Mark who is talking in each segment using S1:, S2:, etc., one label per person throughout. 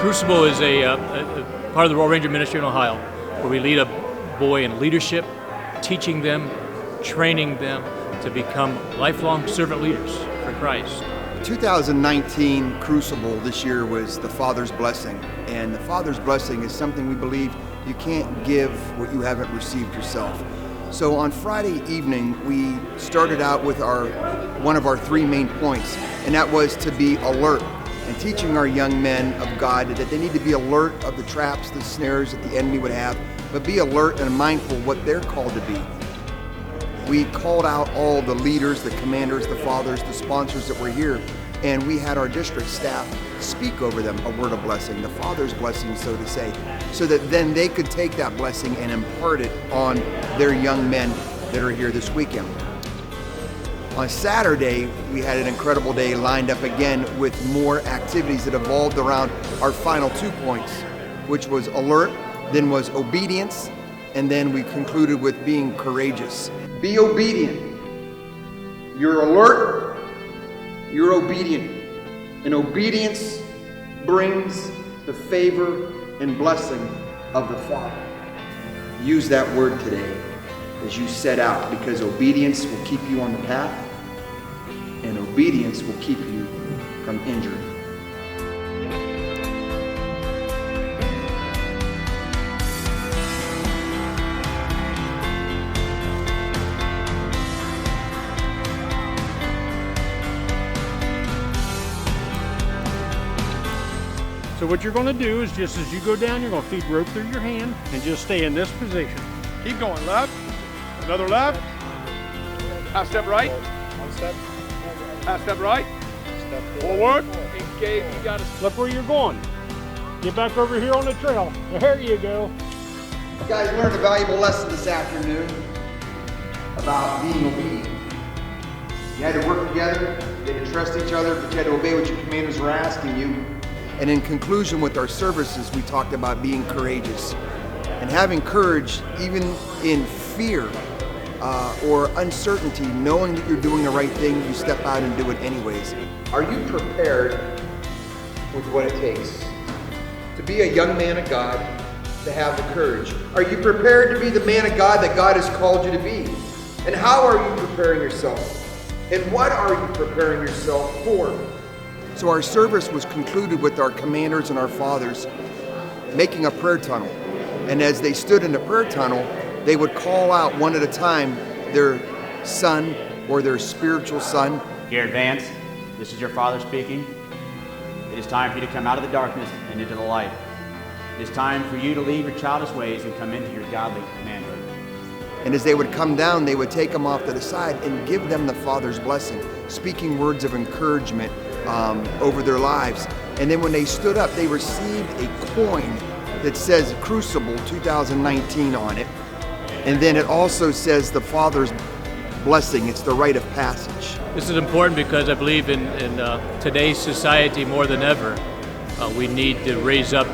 S1: Crucible is a part of the Royal Ranger Ministry in Ohio, where we lead a boy in leadership, teaching them, training them to become lifelong servant leaders for Christ.
S2: 2019 Crucible this year was the Father's blessing, and the Father's blessing is something we believe you can't give what you haven't received yourself. So on Friday evening, we started out with one of our three main points, and that was to be alert and teaching our young men of God that they need to be alert of the traps, the snares that the enemy would have, but be alert and mindful of what they're called to be. We called out all the leaders, the commanders, the fathers, the sponsors that were here, and we had our district staff speak over them a word of blessing, the Father's blessing, so to say, so that then they could take that blessing and impart it on their young men that are here this weekend. On Saturday, we had an incredible day lined up again with more activities that evolved around our final 2 points, which was alert, then was obedience, and then we concluded with being courageous. Be obedient. You're alert, you're obedient. And obedience brings the favor and blessing of the Father. Use that word today as you set out, because obedience will keep you on the path, and obedience will keep you from injury.
S3: So what you're going to do is, just as you go down, you're going to feed rope through your hand and just stay in this position.
S4: Keep going, left. Another left. Half step right.
S5: One step.
S4: Half step right.
S5: Step
S4: Forward. Engage. You got to
S3: Look where you're going. Get back over here on the trail. There you go.
S2: You guys learned a valuable lesson this afternoon about being obedient. You had to work together, you had to trust each other, but you had to obey what your commanders were asking you. And in conclusion with our services, we talked about being courageous and having courage even in fear or uncertainty, knowing that you're doing the right thing, you step out and do it anyways. Are you prepared with what it takes to be a young man of God, to have the courage? Are you prepared to be the man of God that God has called you to be? And how are you preparing yourself? And what are you preparing yourself for? So our service was concluded with our commanders and our fathers making a prayer tunnel. And as they stood in the prayer tunnel, they would call out one at a time their son or their spiritual son.
S6: Dear advance, this is your Father speaking. It is time for you to come out of the darkness and into the light. It is time for you to leave your childish ways and come into your godly manhood.
S2: And as they would come down, they would take them off to the side and give them the Father's blessing, speaking words of encouragement over their lives. And then when they stood up, they received a coin that says Crucible 2019 on it. And then it also says the Father's blessing. It's the rite of passage.
S1: This is important because I believe in today's society more than ever, we need to raise up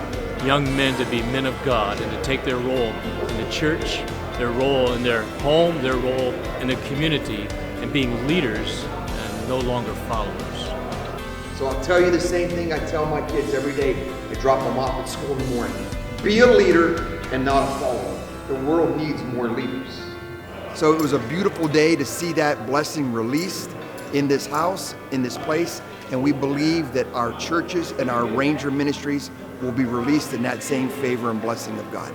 S1: young men to be men of God and to take their role in the church, their role in their home, their role in the community, and being leaders and no longer followers.
S2: So I'll tell you the same thing I tell my kids every day. I drop them off at school in the morning. Be a leader and not a follower. The world needs more leaders. So it was a beautiful day to see that blessing released in this house, in this place, and we believe that our churches and our Ranger ministries will be released in that same favor and blessing of God.